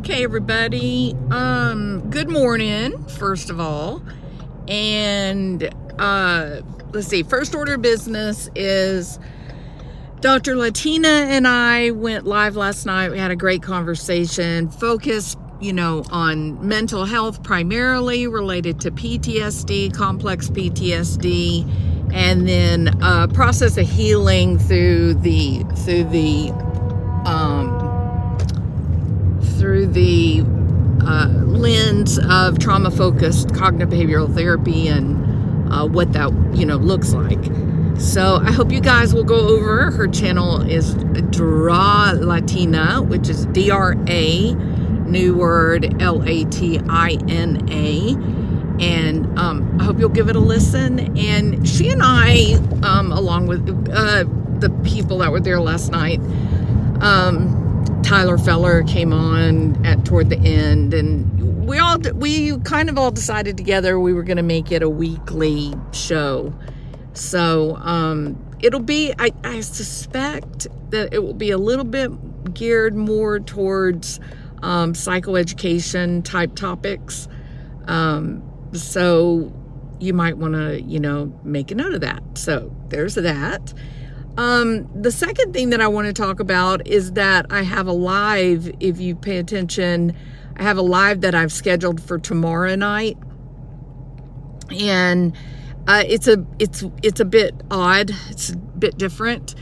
Okay, everybody. Good morning, first of all. And let's see, first order of business is Dr. Latina and I went live last night. We had a great conversation, focused, on mental health, primarily related to PTSD, complex PTSD, and then process of healing through the lens of trauma-focused cognitive behavioral therapy and what that looks like. So I hope you guys will go over. Her channel is Dra Latina, which is DRA, new word LATINA, and I hope you'll give it a listen. And she and I, along with the people that were there last night, Tyler Feller came on toward the end, and we kind of all decided together we were going to make it a weekly show. So it'll be, I suspect that it will be a little bit geared more towards psychoeducation type topics. So you might want to, make a note of that. So there's that. The second thing that I want to talk about is that I have a live, if you pay attention, I have a live that I've scheduled for tomorrow night. And it's a bit odd. It's a bit different.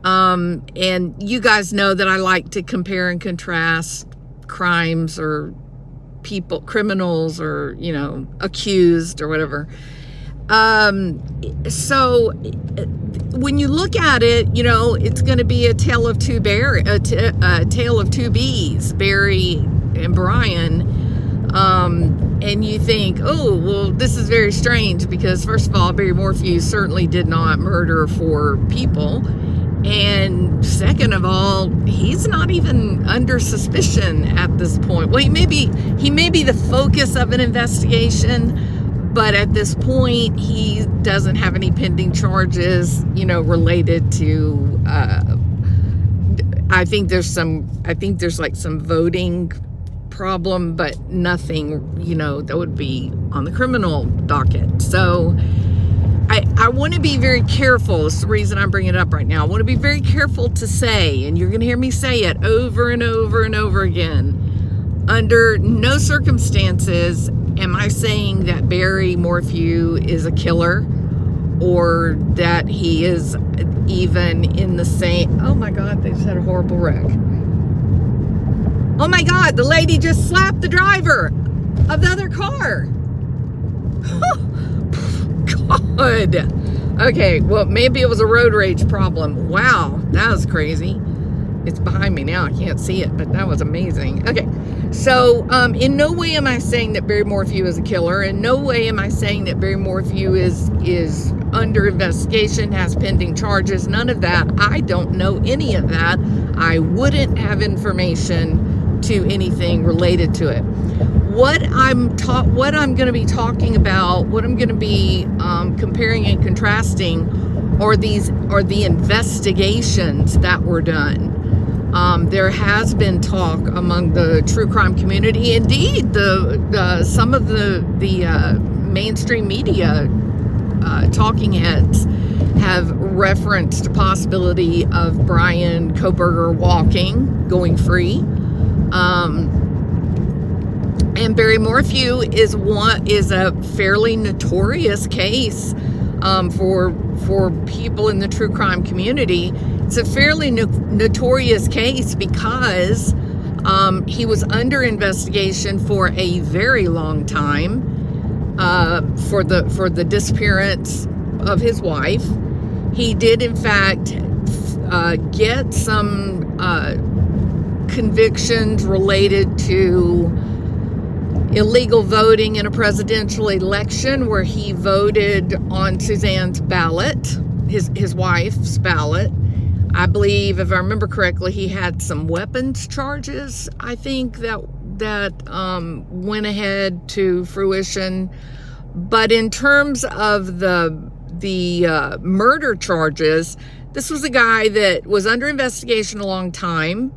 And you guys know that I like to compare and contrast crimes or people, criminals, or, accused or whatever. So when you look at it, it's going to be a tale of two bees, Barry and Brian. And you think, oh, well, this is very strange because, first of all, Barry Morphew certainly did not murder 4 people. And second of all, he's not even under suspicion at this point. Well, he may be the focus of an investigation, but at this point, he doesn't have any pending charges, related to, I think there's like some voting problem, but nothing, that would be on the criminal docket. So I want to be very careful. It's the reason I'm bringing it up right now. I want to be very careful to say, and you're going to hear me say it over and over and over again, under no circumstances am I saying that Barry Morphew is a killer, or that he is even in the same... Oh my God, they just had a horrible wreck. Oh my God, the lady just slapped the driver of the other car. God. Okay, well, maybe it was a road rage problem. Wow, that was crazy. It's behind me now. I can't see it, but that was amazing. Okay, so in no way am I saying that Barry Morphew is a killer. In no way am I saying that Barry Morphew is under investigation, has pending charges. None of that. I don't know any of that. I wouldn't have information to anything related to it. What I'm going to be talking about, what I'm going to be comparing and contrasting, are the investigations that were done. There has been talk among the true crime community, indeed, some of the mainstream media talking heads have referenced the possibility of Brian Kohberger going free. And Barry Morphew is a fairly notorious case for people in the true crime community. It's a fairly notorious case because he was under investigation for a very long time for the disappearance of his wife. He did, in fact, get some convictions related to illegal voting in a presidential election, where he voted on Suzanne's ballot, his wife's ballot. I believe, if I remember correctly, he had some weapons charges, I think, that went ahead to fruition. But in terms of the murder charges, this was a guy that was under investigation a long time.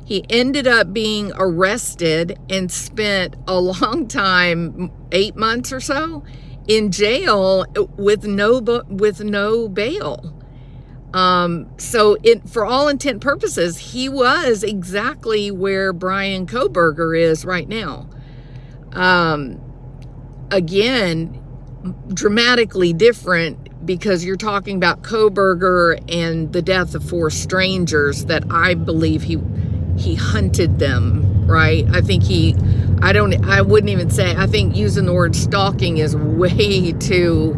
He ended up being arrested and spent a long time, 8 months or so, in jail with no bail. So for all intent purposes, he was exactly where Bryan Kohberger is right now. Again, dramatically different, because you're talking about Kohberger and the death of 4 strangers that I believe he hunted them, right? I think I wouldn't even say, I think using the word stalking is way too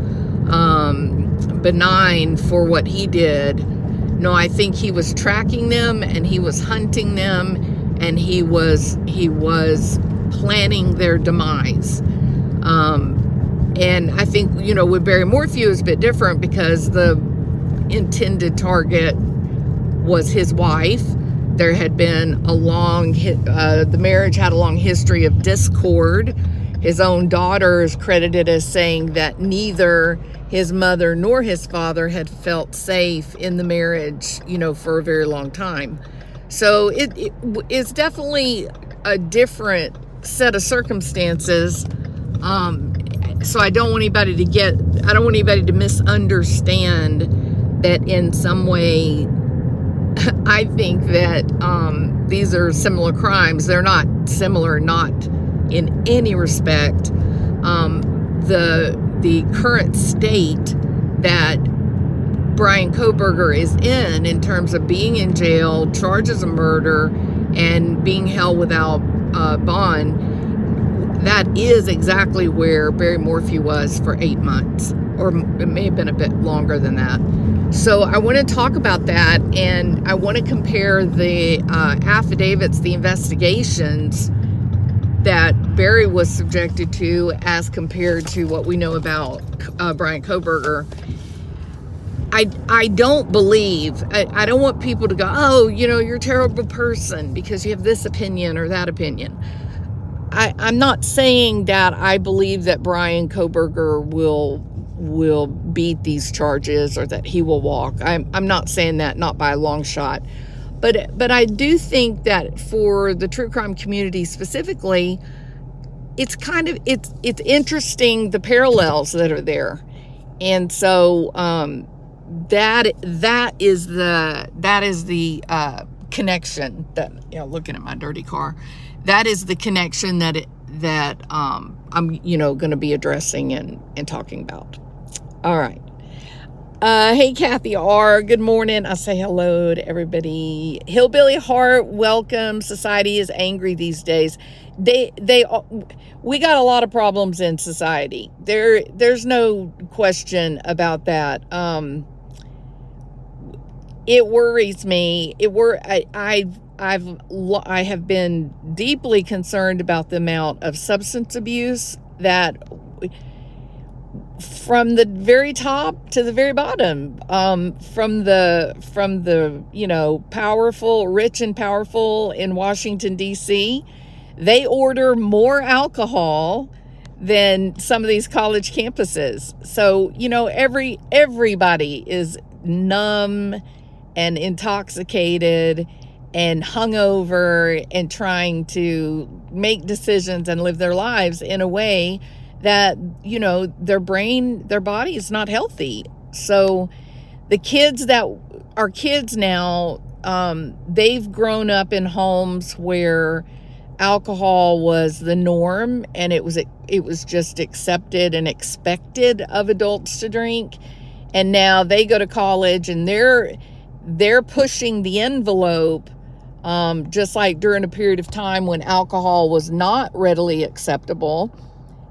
benign for what he did. No, I think he was tracking them, and he was hunting them, and he was planning their demise. And I think, with Barry Morphew is a bit different, because the intended target was his wife. There had been the marriage had a long history of discord. His own daughter is credited as saying that neither his mother nor his father had felt safe in the marriage, for a very long time. So it's definitely a different set of circumstances. So I don't want anybody to misunderstand that in some way I think that these are similar crimes. They're not similar, not in any respect. The current state that Bryan Kohberger is in terms of being in jail, charges of murder, and being held without bond, that is exactly where Barry Morphew was for 8 months, or it may have been a bit longer than that. So I want to talk about that, and I want to compare the affidavits, the investigations that Barry was subjected to as compared to what we know about Bryan Kohberger. I don't believe, I don't want people to go, oh, you're a terrible person because you have this opinion or that opinion. I'm not saying that I believe that Bryan Kohberger will beat these charges or that he will walk. I'm not saying that, not by a long shot. But I do think that for the true crime community specifically, it's it's interesting, the parallels that are there. And so that is the connection that, looking at my dirty car, that is the connection that I'm going to be addressing and talking about. All right. Hey, Kathy R. Good morning. I say hello to everybody. Hillbilly Heart, welcome. Society is angry these days. We got a lot of problems in society. There's no question about that. It worries me. I have been deeply concerned about the amount of substance abuse that, from the very top to the very bottom, from the powerful, rich and powerful in Washington, D.C., they order more alcohol than some of these college campuses. So, everybody is numb and intoxicated and hungover and trying to make decisions and live their lives in a way that, their body is not healthy. So the kids that are kids now, they've grown up in homes where alcohol was the norm, and it was just accepted and expected of adults to drink. And now they go to college and they're pushing the envelope, just like during a period of time when alcohol was not readily acceptable.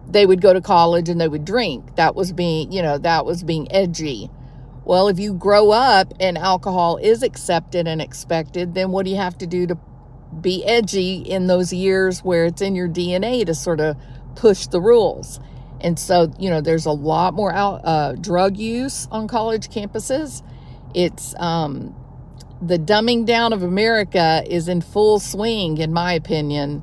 They would go to college and they would drink. That was being edgy. Well, if you grow up and alcohol is accepted and expected, then what do you have to do to be edgy in those years where it's in your DNA to sort of push the rules? And so, there's a lot more drug use on college campuses. It's the dumbing down of America is in full swing, in my opinion.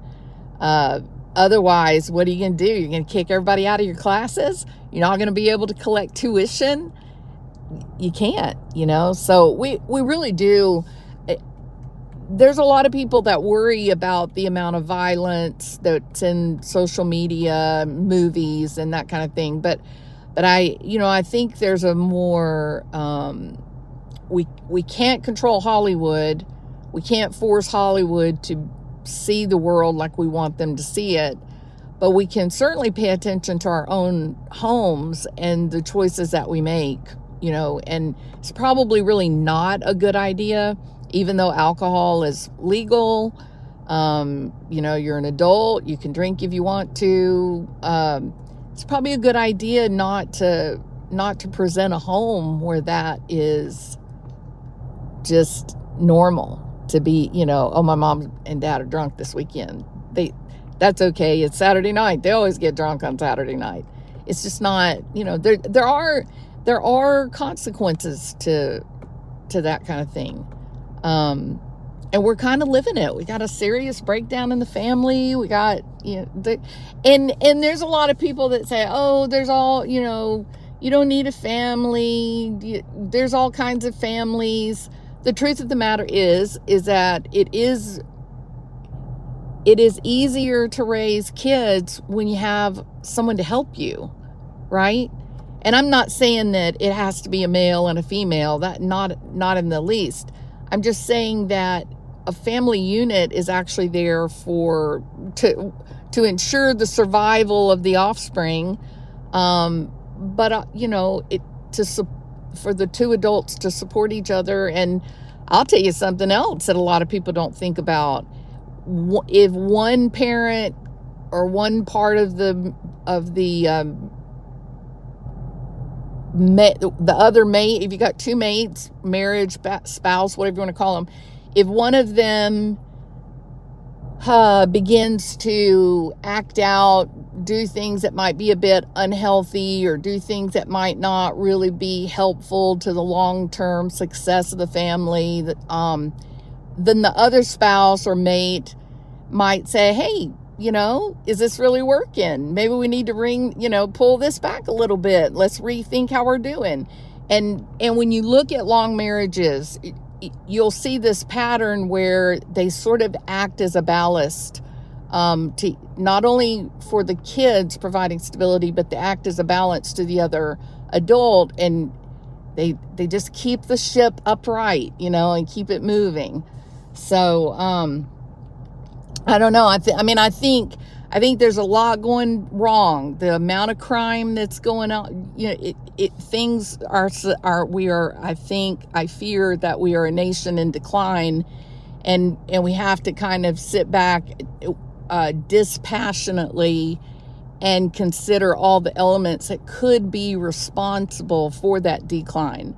Otherwise, what are you going to do? You're going to kick everybody out of your classes? You're not going to be able to collect tuition? You can't, So we really do. there's a lot of people that worry about the amount of violence that's in social media, movies, and that kind of thing. But I think there's a more, we can't control Hollywood. We can't force Hollywood to see the world like we want them to see it. But we can certainly pay attention to our own homes and the choices that we make, and it's probably really not a good idea, even though alcohol is legal. You're an adult, you can drink if you want to. It's probably a good idea not to present a home where that is just normal to be, oh, my mom and dad are drunk this weekend. That's okay. It's Saturday night. They always get drunk on Saturday night. It's just not, there are consequences to that kind of thing. And we're kind of living it. We got a serious breakdown in the family. We got, and there's a lot of people that say, oh, there's all, you don't need a family. There's all kinds of families. The truth of the matter is that it is easier to raise kids when you have someone to help you, right? And I'm not saying that it has to be a male and a female, that not in the least. I'm just saying that a family unit is actually there to ensure the survival of the offspring, but for the two adults to support each other. And I'll tell you something else that a lot of people don't think about. If one parent or one part of the other mate, if you got two mates, marriage, spouse, whatever you want to call them, if one of them begins to act out, do things that might be a bit unhealthy, or do things that might not really be helpful to the long-term success of the family, then the other spouse or mate might say, hey, is this really working? Maybe we need to pull this back a little bit. Let's rethink how we're doing. And when you look at long marriages, you'll see this pattern where they sort of act as a ballast, to not only for the kids providing stability, but they act as a balance to the other adult, and they just keep the ship upright, and keep it moving. So I don't know. I think there's a lot going wrong. The amount of crime that's going on, things are. I fear that we are a nation in decline, and we have to kind of sit back dispassionately and consider all the elements that could be responsible for that decline.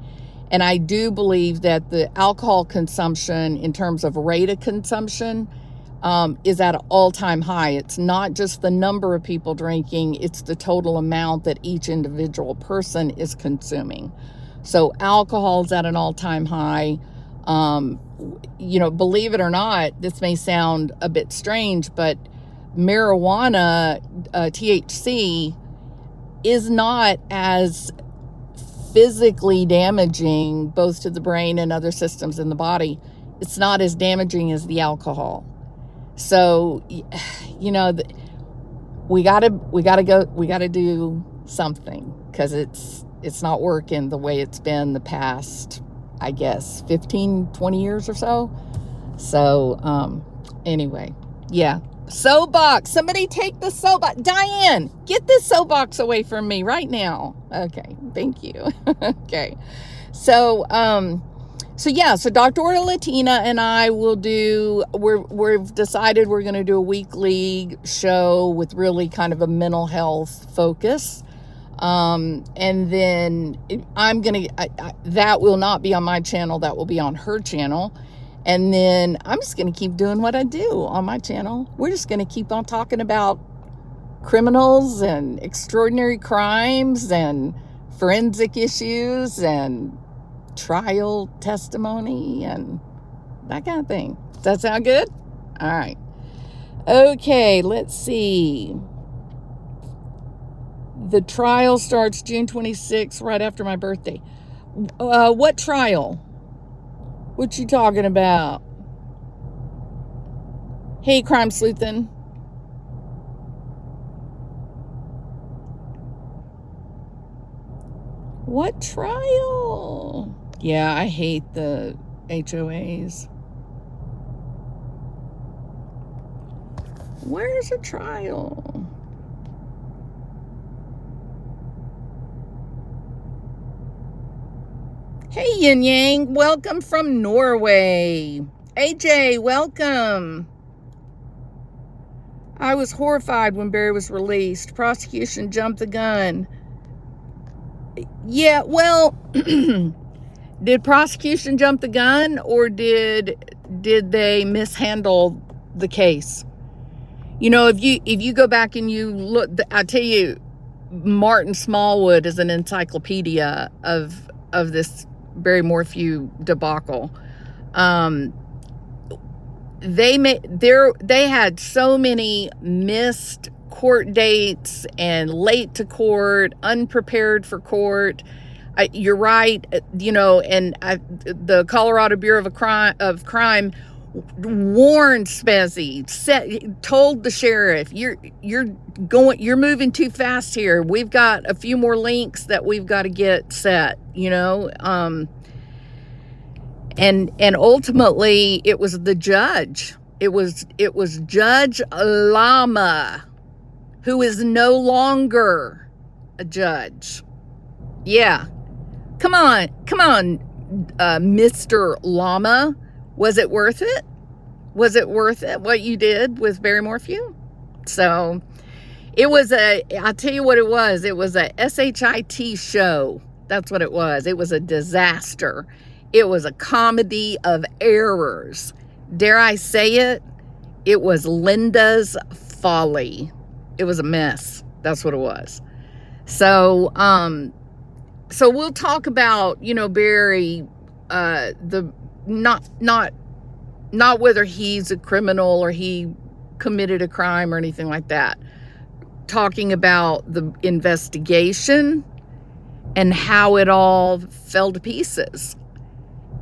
And I do believe that the alcohol consumption, in terms of rate of consumption, is at an all-time high. It's not just the number of people drinking, it's the total amount that each individual person is consuming. So alcohol is at an all-time high. Believe it or not, this may sound a bit strange, but marijuana, THC, is not as physically damaging, both to the brain and other systems in the body. It's not as damaging as the alcohol. So, we gotta do something, because it's not working the way it's been the past, I guess, 15, 20 years or so. So, anyway, yeah. Soapbox. Somebody take the soapbox. Diane, get this soapbox away from me right now. Okay, thank you. Okay. So Dr. Latina and I will we've decided we're going to do a weekly show with really kind of a mental health focus. And then that will not be on my channel. That will be on her channel. And then I'm just going to keep doing what I do on my channel. We're just going to keep on talking about criminals and extraordinary crimes and forensic issues and trial testimony and that kind of thing. Does that sound good? All right. Okay, let's see. The trial starts June 26th, right after my birthday. What trial? What you talking about? Hey, Crime Sleuthin'. What trial? Yeah, I hate the HOAs. Where's a trial? Hey, Yin Yang, welcome from Norway. AJ, welcome. I was horrified when Barry was released. Prosecution jumped the gun. Yeah, well, did prosecution jump the gun, or did they mishandle the case? You know, if you go back and you look, I tell you, Martin Smallwood is an encyclopedia of this Barry Morphew debacle. They had so many missed court dates and late to court, unprepared for court. You're right, you know, and the Colorado Bureau of Crime warned Spezzi, told the sheriff, you're moving too fast here. We've got a few more links that we've got to get set, you know. And ultimately it was the judge. It was Judge Lama, who is no longer a judge. Yeah. Come on, Mr. Lama. Was it worth it? Was it worth it, what you did with Barry Morphew? So it was I'll tell you what it was. It was a SHIT show. That's what it was. It was a disaster. It was a comedy of errors. Dare I say it? It was Linda's folly. It was a mess. That's what it was. So, so we'll talk about, you know, Barry, not whether he's a criminal or he committed a crime or anything like that. Talking about the investigation and how it all fell to pieces,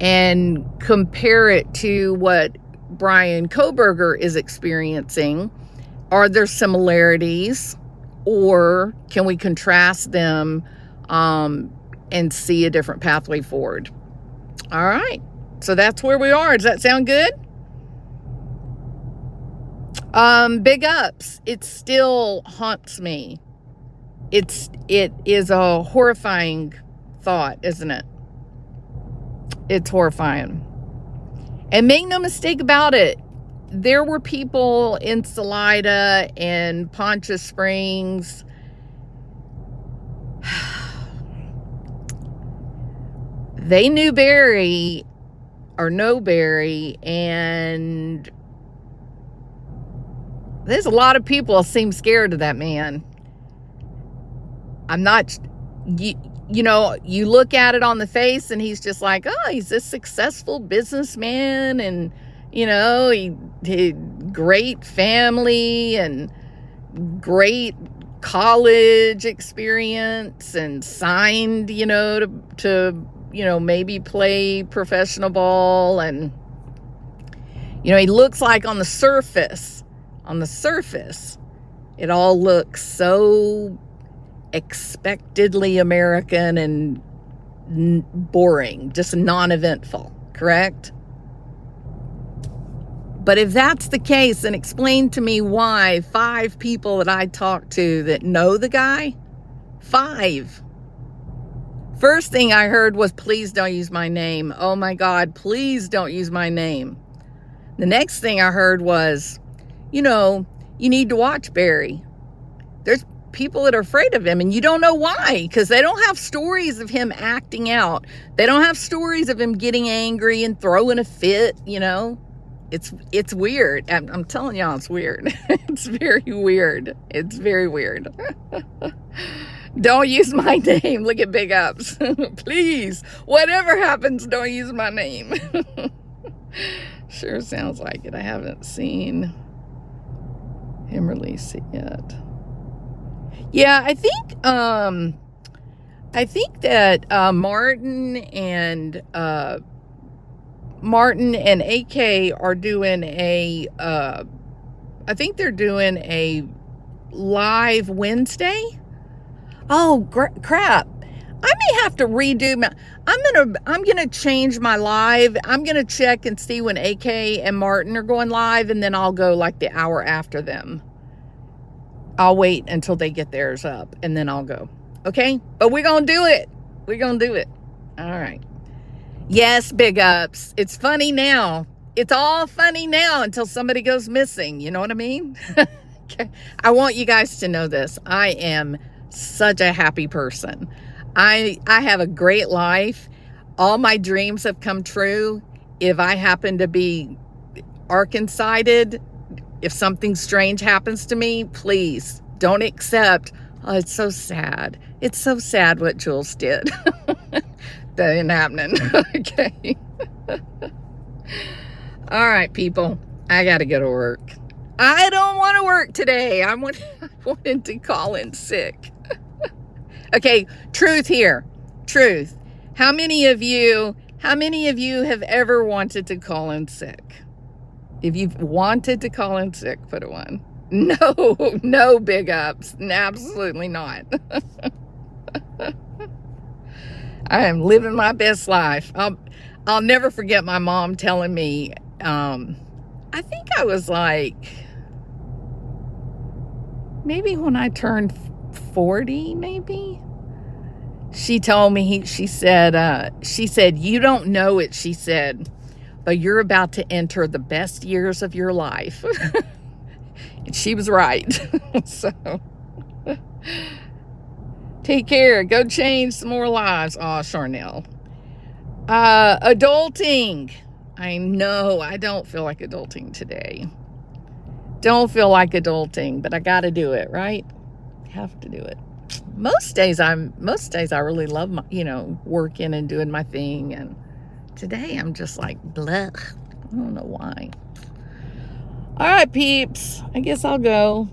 and compare it to what Brian Kohberger is experiencing. Are there similarities, or can we contrast them and see a different pathway forward? All right, so that's where we are. Does that sound good? Big ups. It still haunts me. It is a horrifying thought, isn't it? It's horrifying. And make no mistake about it, there were people in Salida and Poncha Springs they knew Barry, or know Barry, and there's a lot of people seem scared of that man. I'm not, you know, you look at it on the face and he's just like, oh, he's a successful businessman, and, you know, he great family and great college experience, and signed, you know, to you know, maybe play professional ball. And, you know, he looks like on the surface, it all looks so expectedly American and boring, just non-eventful, correct? But if that's the case, then explain to me why 5 people that I talked to that know the guy, 5. First thing I heard was, please don't use my name. Oh my God, please don't use my name. The next thing I heard was, you know, you need to watch Barry. There's people that are afraid of him, and you don't know why, because they don't have stories of him acting out. They don't have stories of him getting angry and throwing a fit, you know. It's weird. I'm telling y'all, it's weird. It's very weird. It's very weird. Don't use my name. Look at big ups. Please, whatever happens, don't use my name. Sure sounds like it. I haven't seen him release it yet. Yeah, I think that Martin and AK are doing a I think they're doing a live Wednesday. Oh, crap. I may have to redo my, I'm gonna change my live. I'm gonna check and see when AK and Martin are going live, and then I'll go like the hour after them. I'll wait until they get theirs up, and then I'll go. Okay? But we're gonna do it. We're gonna do it. All right. Yes, big ups. It's funny now. It's all funny now until somebody goes missing. You know what I mean? Okay. I want you guys to know this. I am such a happy person. I have a great life. All my dreams have come true. If I happen to be Arkansided, if something strange happens to me, please don't accept. Oh, it's so sad. It's so sad what Jules did. That ain't happening. Okay. All right, people. I got to go to work. I don't want to work today. I wanted to call in sick. Okay, truth here. Truth. How many of you have ever wanted to call in sick? If you've wanted to call in sick, put a 1. No big ups. Absolutely not. I am living my best life. I'll never forget my mom telling me, I think I was like, maybe when I turned 40, maybe. She told me, she said, you don't know it, she said, but you're about to enter the best years of your life. And she was right. So, take care. Go change some more lives. Oh, Charnel. Adulting. I know. I don't feel like adulting today. Don't feel like adulting, but I got to do it, right? Have to do it. Most days I really love my, working and doing my thing, and today I'm just like blech. I don't know why. All right, peeps. I guess I'll go.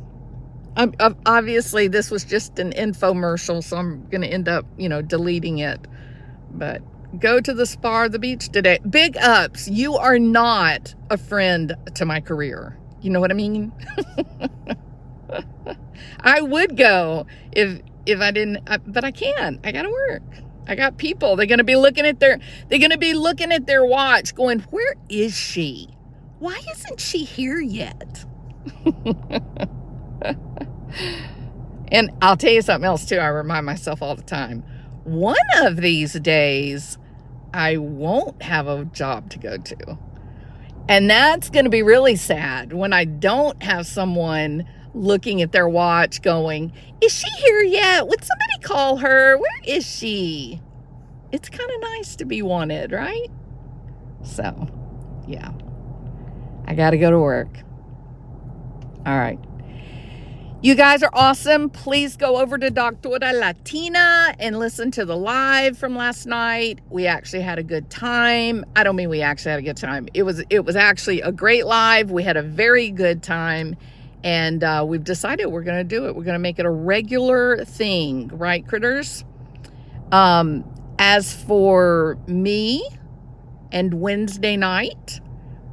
Obviously this was just an infomercial, so I'm gonna end up, deleting it. But go to the spa or the beach today. Big ups. You are not a friend to my career. You know what I mean? I would go if I didn't, but I can't. I gotta work. I got people. They're gonna be looking at their watch, going, "Where is she? Why isn't she here yet?" And I'll tell you something else too. I remind myself all the time. One of these days, I won't have a job to go to, and that's gonna be really sad when I don't have someone looking at their watch going, "Is she here yet? Would somebody call her? Where is she?" It's kind of nice to be wanted, right? So, yeah. I got to go to work. All right. You guys are awesome. Please go over to Doctora Latina and listen to the live from last night. We actually had a good time. I don't mean we actually had a good time. It was actually a great live. We had a very good time. And we've decided we're going to do it. We're going to make it a regular thing, right, critters? As for me and Wednesday night,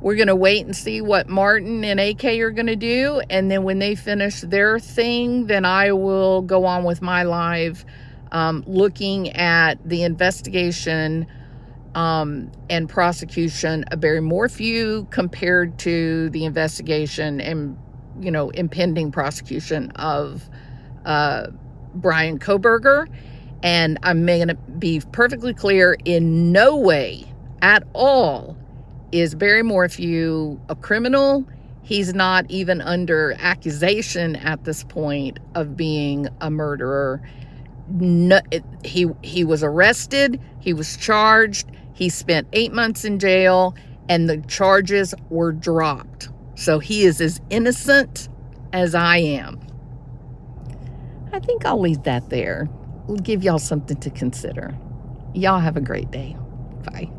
we're going to wait and see what Martin and AK are going to do. And then when they finish their thing, then I will go on with my live, looking at the investigation and prosecution of Barry Morphew compared to the investigation and impending prosecution of Brian Kohberger. And I'm going to be perfectly clear, in no way at all is Barry Morphew a criminal. He's not even under accusation at this point of being a murderer. No, he was arrested, he was charged, he spent 8 months in jail, and the charges were dropped. So he is as innocent as I am. I think I'll leave that there. We'll give y'all something to consider. Y'all have a great day. Bye.